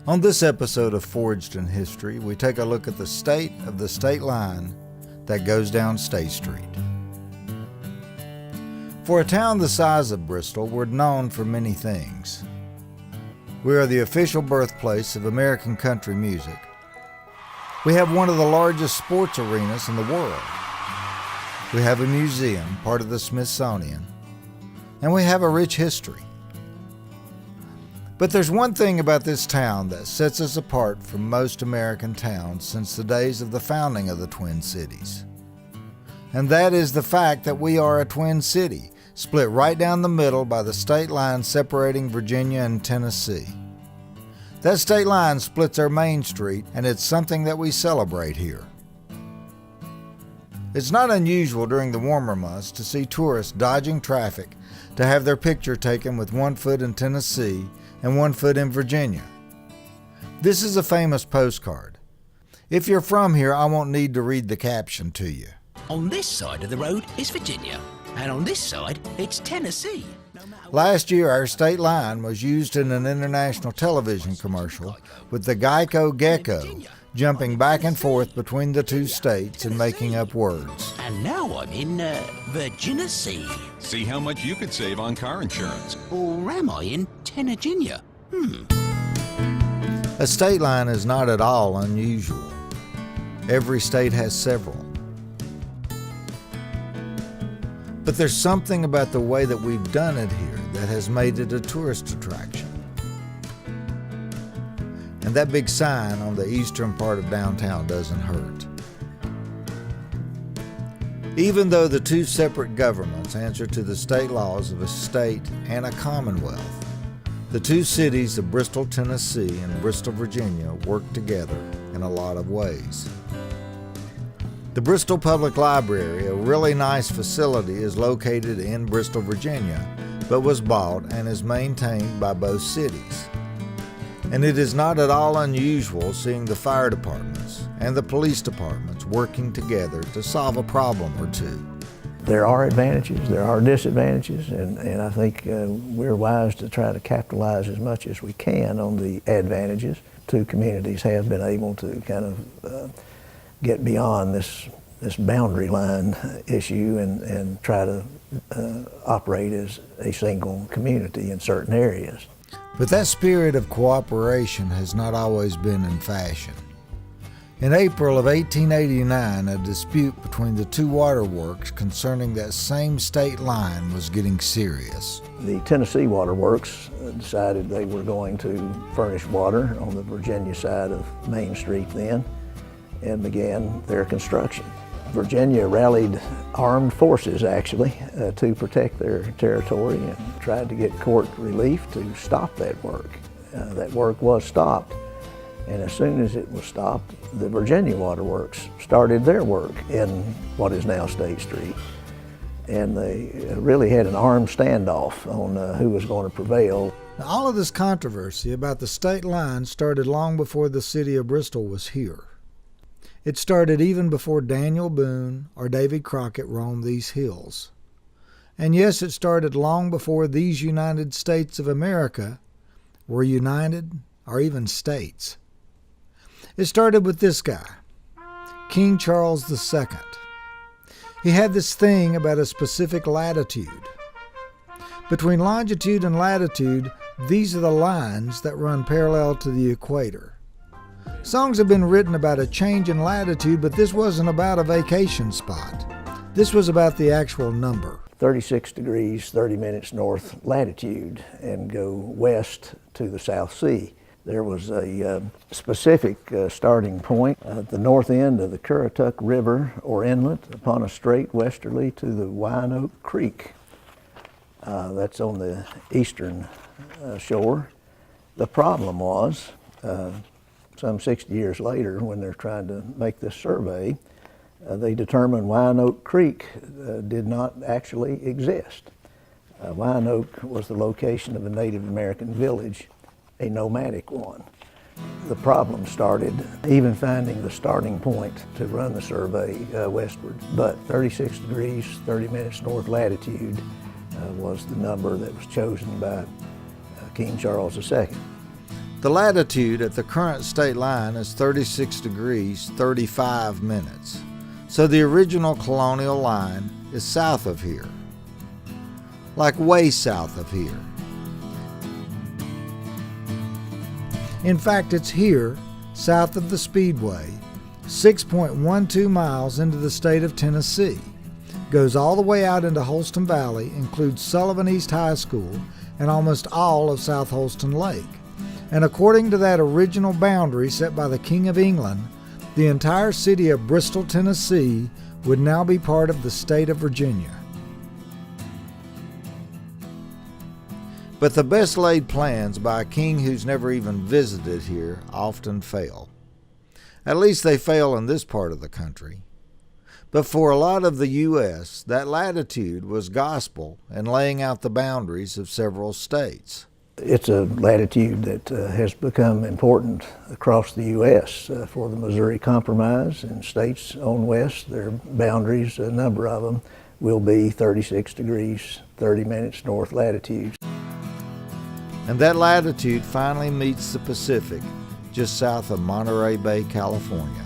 On this episode of Forged in History, we take a look at the state of the state line that goes down State Street. For a town the size of Bristol, we're known for many things. We are the official birthplace of American country music. We have one of the largest sports arenas in the world. We have a museum, part of the Smithsonian, and we have a rich history. But there's one thing about this town that sets us apart from most American towns since the days of the founding of the Twin Cities. And that is the fact that we are a twin city, split right down the middle by the state line separating Virginia and Tennessee. That state line splits our main street, and it's something that we celebrate here. It's not unusual during the warmer months to see tourists dodging traffic to have their picture taken with one foot in Tennessee and 1 foot in Virginia. This is a famous postcard. If you're from here, I won't need to read the caption to you. On this side of the road is Virginia, and on this side it's Tennessee. Last year, our state line was used in an international television commercial with the Geico Gecko jumping back and forth between the two states and making up words. And now I'm in Virginia Sea. See how much you could save on car insurance. Or am I in Tenagina? A state line is not at all unusual. Every state has several. But there's something about the way that we've done it here that has made it a tourist attraction. And that big sign on the eastern part of downtown doesn't hurt. Even though the two separate governments answer to the state laws of a state and a commonwealth, the two cities of Bristol, Tennessee and Bristol, Virginia work together in a lot of ways. The Bristol Public Library, a really nice facility, is located in Bristol, Virginia, but was bought and is maintained by both cities. And it is not at all unusual seeing the fire departments and the police departments working together to solve a problem or two. There are advantages, there are disadvantages, and I think we're wise to try to capitalize as much as we can on the advantages. Two communities have been able to kind of get beyond this boundary line issue and try to operate as a single community in certain areas. But that spirit of cooperation has not always been in fashion. In April of 1889, a dispute between the two waterworks concerning that same state line was getting serious. The Tennessee Waterworks decided they were going to furnish water on the Virginia side of Main Street then and began their construction. Virginia rallied armed forces, actually, to protect their territory and tried to get court relief to stop that work. That work was stopped, and as soon as it was stopped, the Virginia Waterworks started their work in what is now State Street. And they really had an armed standoff on who was going to prevail. Now, all of this controversy about the state line started long before the city of Bristol was here. It started even before Daniel Boone or Davy Crockett roamed these hills. And yes, it started long before these United States of America were united or even states. It started with this guy, King Charles II. He had this thing about a specific latitude. Between longitude and latitude, these are the lines that run parallel to the equator. Songs have been written about a change in latitude, but this wasn't about a vacation spot. This was about the actual number. 36 degrees, 30 minutes north latitude and go west to the South Sea. There was a specific starting point at the north end of the Currituck River or inlet upon a straight westerly to the Wyandotte Creek. That's on the eastern shore. The problem was, some 60 years later, when they're trying to make this survey, they determined Wyandotte Creek did not actually exist. Wyandotte was the location of a Native American village, a nomadic one. The problem started even finding the starting point to run the survey westward. But 36 degrees, 30 minutes north latitude was the number that was chosen by King Charles II. The latitude at the current state line is 36 degrees 35 minutes, so the original colonial line is south of here, like way south of here. In fact, it's here, south of the Speedway, 6.12 miles into the state of Tennessee, goes all the way out into Holston Valley, includes Sullivan East High School, and almost all of South Holston Lake. And according to that original boundary set by the King of England, the entire city of Bristol, Tennessee would now be part of the state of Virginia. But the best laid plans by a king who's never even visited here often fail. At least they fail in this part of the country. But for a lot of the U.S., that latitude was gospel in laying out the boundaries of several states. It's a latitude that has become important across the U.S. For the Missouri Compromise and states on west. Their boundaries, a number of them, will be 36 degrees 30 minutes north latitudes. And that latitude finally meets the Pacific just south of Monterey Bay, California.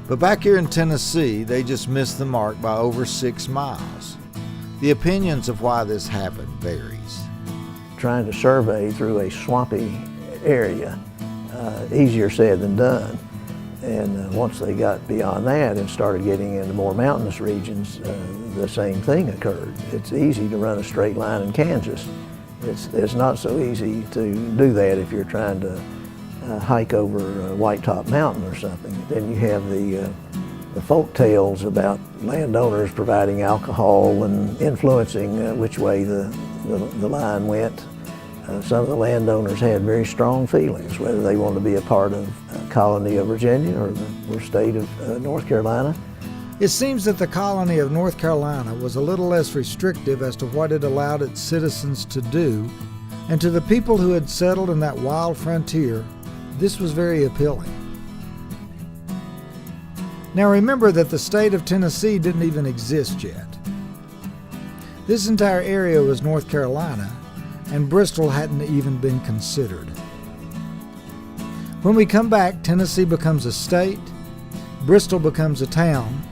But back here in Tennessee, they just missed the mark by over 6 miles. The opinions of why this happened varies. Trying to survey through a swampy area, easier said than done. And once they got beyond that and started getting into more mountainous regions, the same thing occurred. It's easy to run a straight line in Kansas. It's not so easy to do that if you're trying to hike over White Top Mountain or something. Then you have the folk tales about landowners providing alcohol and influencing which way the line went. Some of the landowners had very strong feelings, whether they wanted to be a part of a colony of Virginia or state of North Carolina. It seems that the colony of North Carolina was a little less restrictive as to what it allowed its citizens to do, and to the people who had settled in that wild frontier, this was very appealing. Now remember that the state of Tennessee didn't even exist yet. This entire area was North Carolina, and Bristol hadn't even been considered. When we come back, Tennessee becomes a state, Bristol becomes a town,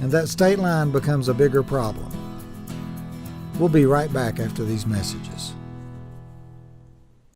and that state line becomes a bigger problem. We'll be right back after these messages.